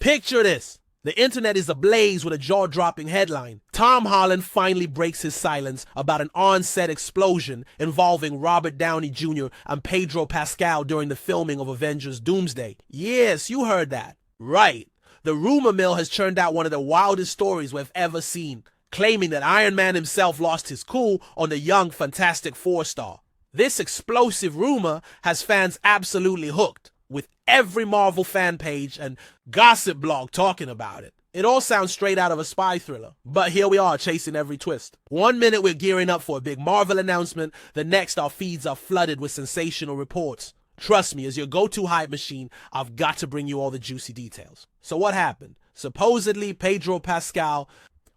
Picture this. The internet is ablaze with a jaw-dropping headline. Tom Holland finally breaks his silence about an on-set explosion involving Robert Downey Jr. and Pedro Pascal during the filming of Avengers Doomsday. Yes, you heard that. Right. The rumor mill has churned out one of the wildest stories we've ever seen, claiming that Iron Man himself lost his cool on the young Fantastic Four star. This explosive rumor has fans absolutely hooked, with every Marvel fan page and gossip blog talking about it. It all sounds straight out of a spy thriller, but here we are chasing every twist. 1 minute we're gearing up for a big Marvel announcement, the next our feeds are flooded with sensational reports. Trust me, as your go-to hype machine, I've got to bring you all the juicy details. So what happened? Supposedly Pedro Pascal,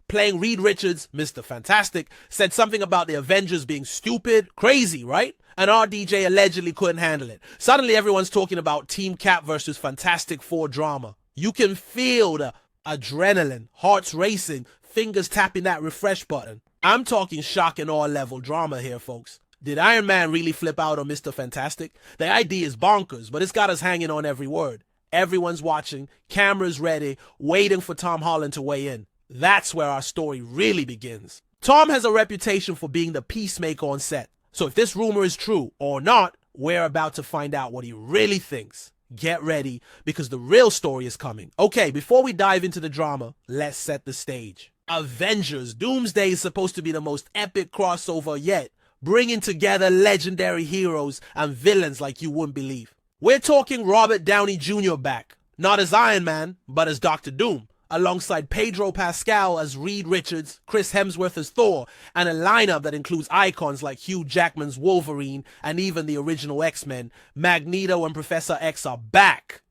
playing Reed Richards, Mr. Fantastic, said something about the Avengers being stupid, crazy, right? And RDJ allegedly couldn't handle it. Suddenly everyone's talking about Team Cap versus Fantastic Four drama. You can feel the adrenaline, hearts racing, fingers tapping that refresh button. I'm talking shock and awe level drama here, folks. Did Iron Man really flip out on Mr. Fantastic? The idea is bonkers, but it's got us hanging on every word. Everyone's watching, cameras ready, waiting for Tom Holland to weigh in. That's where our story really begins. Tom has a reputation for being the peacemaker on set. So if this rumor is true or not, we're about to find out what he really thinks. Get ready, because the real story is coming. Okay, before we dive into the drama, let's set the stage. Avengers Doomsday is supposed to be the most epic crossover yet, bringing together legendary heroes and villains like you wouldn't believe. We're talking Robert Downey Jr. back, not as Iron Man, but as Dr. Doom, alongside Pedro Pascal as Reed Richards, Chris Hemsworth as Thor, and a lineup that includes icons like Hugh Jackman's Wolverine and even the original X-Men. Magneto and Professor X are back.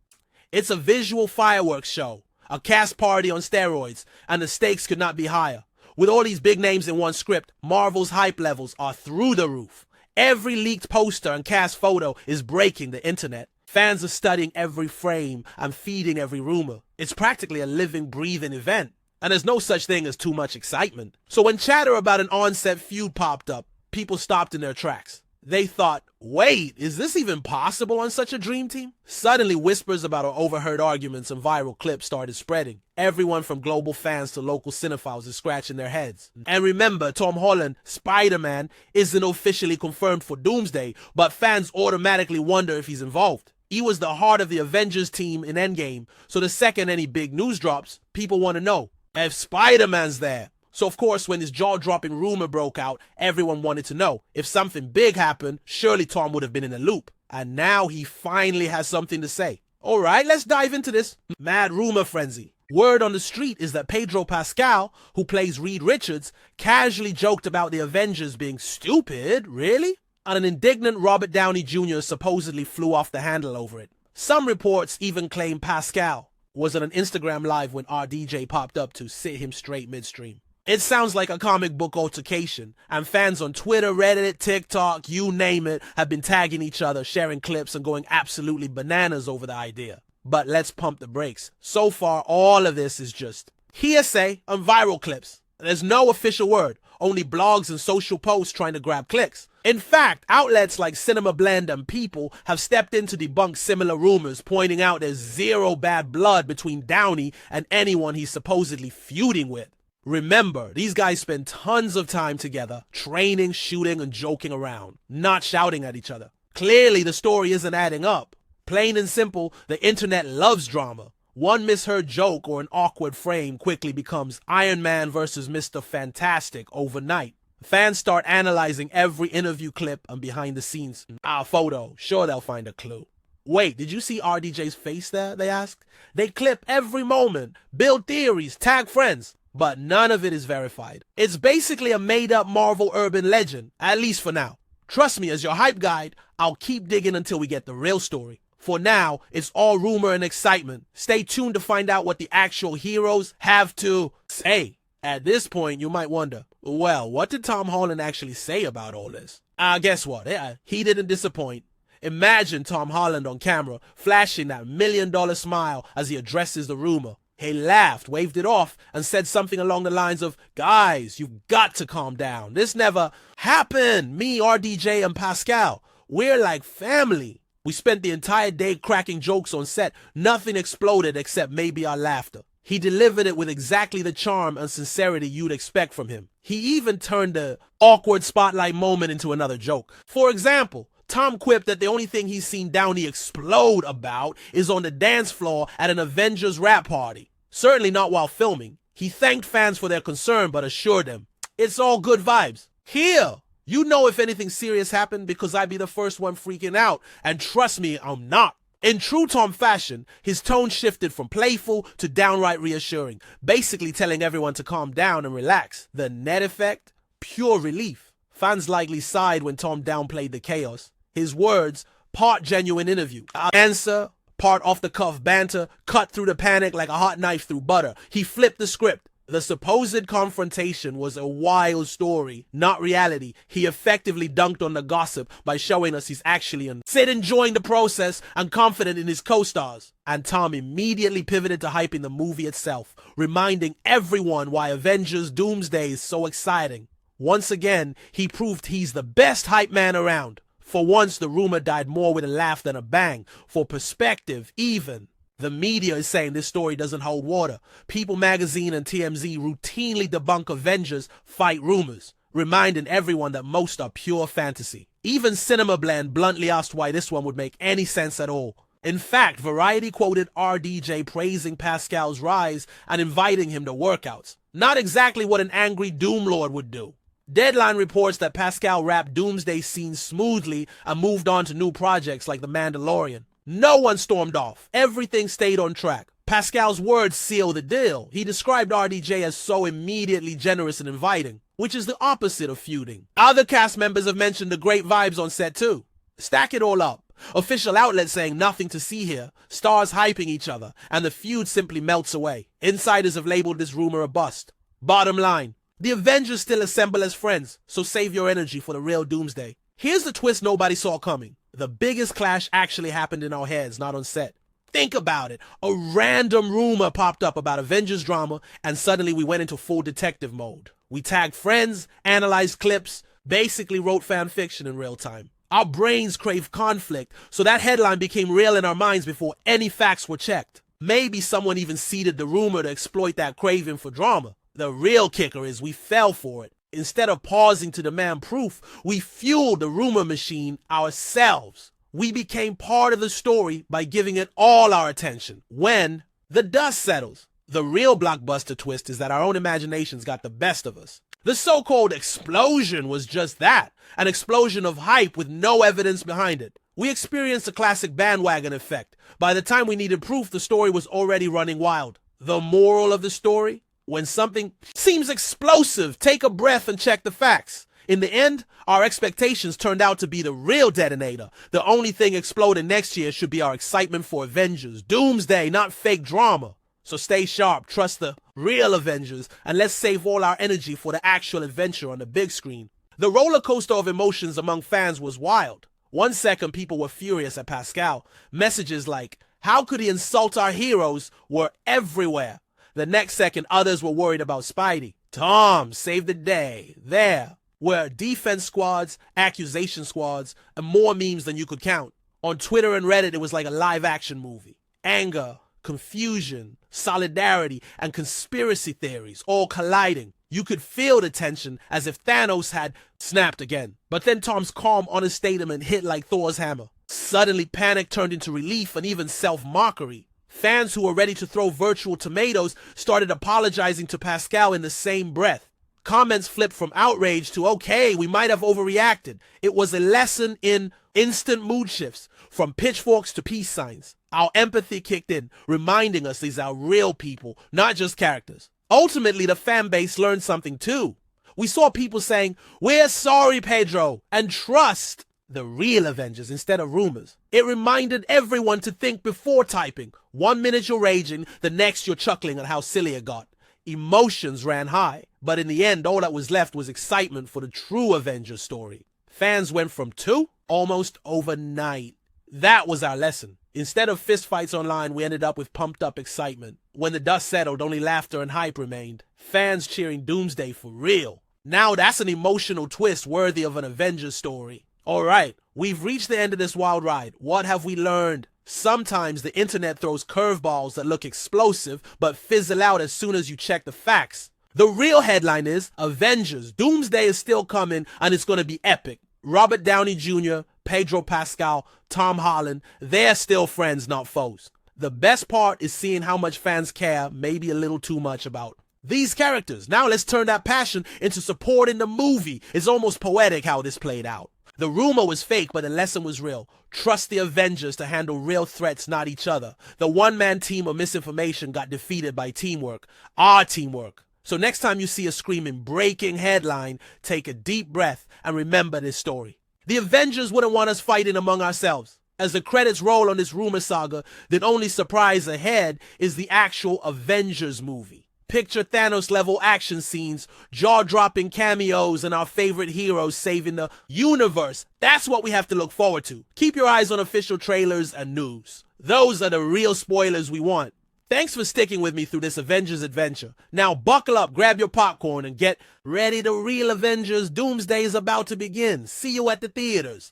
It's a visual fireworks show, a cast party on steroids, and the stakes could not be higher. With all these big names in one script, Marvel's hype levels are through the roof. Every leaked poster and cast photo is breaking the internet. Fans are studying every frame and feeding every rumor. It's practically a living, breathing event. And there's no such thing as too much excitement. So when chatter about an on-set feud popped up, people stopped in their tracks. They thought, wait, is this even possible on such a dream team? Suddenly, whispers about overheard arguments and viral clips started spreading. Everyone from global fans to local cinephiles is scratching their heads. And remember, Tom Holland, Spider-Man, isn't officially confirmed for Doomsday, but fans automatically wonder if he's involved. He was the heart of the Avengers team in Endgame, so the second any big news drops, people want to know if Spider-Man's there. So of course, when this jaw-dropping rumor broke out, everyone wanted to know. If something big happened, surely Tom would have been in the loop. And now he finally has something to say. Alright, let's dive into this mad rumor frenzy. Word on the street is that Pedro Pascal, who plays Reed Richards, casually joked about the Avengers being stupid. Really? And an indignant Robert Downey Jr. supposedly flew off the handle over it. Some reports even claim Pascal was on an Instagram live when RDJ popped up to sit him straight midstream. It sounds like a comic book altercation, and fans on Twitter, Reddit, TikTok, you name it, have been tagging each other, sharing clips, and going absolutely bananas over the idea. But let's pump the brakes. So far, all of this is just hearsay and viral clips. There's no official word, only blogs and social posts trying to grab clicks. In fact, outlets like Cinema Blend and People have stepped in to debunk similar rumors, pointing out there's zero bad blood between Downey and anyone he's supposedly feuding with. Remember, these guys spend tons of time together, training, shooting, and joking around, not shouting at each other. Clearly, the story isn't adding up. Plain and simple, the internet loves drama. One misheard joke or an awkward frame quickly becomes Iron Man versus Mr. Fantastic overnight. Fans start analyzing every interview clip and behind the scenes photo. Sure, they'll find a clue. Wait, did you see RDJ's face there? They ask. They clip every moment, build theories, tag friends. But none of it is verified. It's basically a made-up Marvel urban legend, at least for now. Trust me, as your hype guide, I'll keep digging until we get the real story. For now, it's all rumor and excitement. Stay tuned to find out what the actual heroes have to say. At this point, you might wonder, well, what did Tom Holland actually say about all this? Guess what? He didn't disappoint. Imagine Tom Holland on camera, flashing that $1 million smile as he addresses the rumor. He laughed, waved it off, and said something along the lines of, guys, you've got to calm down. This never happened. Me, RDJ, and Pascal, we're like family. We spent the entire day cracking jokes on set. Nothing exploded except maybe our laughter. He delivered it with exactly the charm and sincerity you'd expect from him. He even turned the awkward spotlight moment into another joke. For example, Tom quipped that the only thing he's seen Downey explode about is on the dance floor at an Avengers rap party. Certainly not while filming. He thanked fans for their concern but assured them, it's all good vibes. Here, you know if anything serious happened because I'd be the first one freaking out. And trust me, I'm not. In true Tom fashion, his tone shifted from playful to downright reassuring, basically telling everyone to calm down and relax. The net effect? Pure relief. Fans likely sighed when Tom downplayed the chaos. His words, part genuine interview. Answer, part off-the-cuff banter, cut through the panic like a hot knife through butter. He flipped the script. The supposed confrontation was a wild story, not reality. He effectively dunked on the gossip by showing us he's actually enjoying the process and confident in his co-stars. And Tom immediately pivoted to hyping the movie itself, reminding everyone why Avengers Doomsday is so exciting. Once again, he proved he's the best hype man around. For once, the rumor died more with a laugh than a bang. For perspective, even. The media is saying this story doesn't hold water. People Magazine and TMZ routinely debunk Avengers fight rumors, reminding everyone that most are pure fantasy. Even Cinema Blend bluntly asked why this one would make any sense at all. In fact, Variety quoted RDJ praising Pascal's rise and inviting him to workouts. Not exactly what an angry Doom Lord would do. Deadline reports that Pascal wrapped Doomsday scenes smoothly and moved on to new projects like The Mandalorian. No one stormed off. Everything stayed on track. Pascal's words sealed the deal. He described RDJ as so immediately generous and inviting, which is the opposite of feuding. Other cast members have mentioned the great vibes on set too. Stack it all up. Official outlets saying nothing to see here, stars hyping each other, and the feud simply melts away. Insiders have labeled this rumor a bust. Bottom line, the Avengers still assemble as friends, so save your energy for the real Doomsday. Here's the twist nobody saw coming. The biggest clash actually happened in our heads, not on set. Think about it. A random rumor popped up about Avengers drama, and suddenly we went into full detective mode. We tagged friends, analyzed clips, basically wrote fan fiction in real time. Our brains craved conflict, so that headline became real in our minds before any facts were checked. Maybe someone even seeded the rumor to exploit that craving for drama. The real kicker is we fell for it. Instead of pausing to demand proof, we fueled the rumor machine ourselves. We became part of the story by giving it all our attention. When the dust settles, the real blockbuster twist is that our own imaginations got the best of us. The so-called explosion was just that, an explosion of hype with no evidence behind it. We experienced a classic bandwagon effect. By the time we needed proof, the story was already running wild. The moral of the story? When something seems explosive, take a breath and check the facts. In the end, our expectations turned out to be the real detonator. The only thing exploding next year should be our excitement for Avengers Doomsday, not fake drama. So stay sharp, trust the real Avengers, and let's save all our energy for the actual adventure on the big screen. The roller coaster of emotions among fans was wild. 1 second, people were furious at Pascal. Messages like, how could he insult our heroes, were everywhere. The next second, others were worried about Spidey. Tom saved the day. There were defense squads, accusation squads, and more memes than you could count. On Twitter and Reddit, it was like a live-action movie. Anger, confusion, solidarity, and conspiracy theories all colliding. You could feel the tension as if Thanos had snapped again. But then Tom's calm, honest statement hit like Thor's hammer. Suddenly, panic turned into relief and even self-mockery. Fans who were ready to throw virtual tomatoes started apologizing to Pascal in the same breath. Comments flipped from outrage to, okay, we might have overreacted. It was a lesson in instant mood shifts, from pitchforks to peace signs. Our empathy kicked in, reminding us these are real people, not just characters. Ultimately, the fan base learned something too. We saw people saying, we're sorry, Pedro, and trust the real Avengers instead of rumors. It reminded everyone to think before typing. 1 minute you're raging, the next you're chuckling at how silly it got. Emotions ran high, but in the end, all that was left was excitement for the true Avengers story. Fans went from 2 almost overnight. That was our lesson. Instead of fistfights online, we ended up with pumped up excitement. When the dust settled, only laughter and hype remained. Fans cheering Doomsday for real. Now that's an emotional twist worthy of an Avengers story. Alright, we've reached the end of this wild ride. What have we learned? Sometimes the internet throws curveballs that look explosive but fizzle out as soon as you check the facts. The real headline is Avengers Doomsday is still coming and it's gonna be epic. Robert Downey Jr., Pedro Pascal, Tom Holland, they're still friends, not foes. The best part is seeing how much fans care, maybe a little too much, about these characters. Now let's turn that passion into supporting the movie. It's almost poetic how this played out. The rumor was fake, but the lesson was real. Trust the Avengers to handle real threats, not each other. The one-man team of misinformation got defeated by teamwork. Our teamwork. So next time you see a screaming, breaking headline, take a deep breath and remember this story. The Avengers wouldn't want us fighting among ourselves. As the credits roll on this rumor saga, the only surprise ahead is the actual Avengers movie. Picture Thanos-level action scenes, jaw-dropping cameos, and our favorite heroes saving the universe. That's what we have to look forward to. Keep your eyes on official trailers and news. Those are the real spoilers we want. Thanks for sticking with me through this Avengers adventure. Now buckle up, grab your popcorn, and get ready. The real Avengers Doomsday is about to begin. See you at the theaters.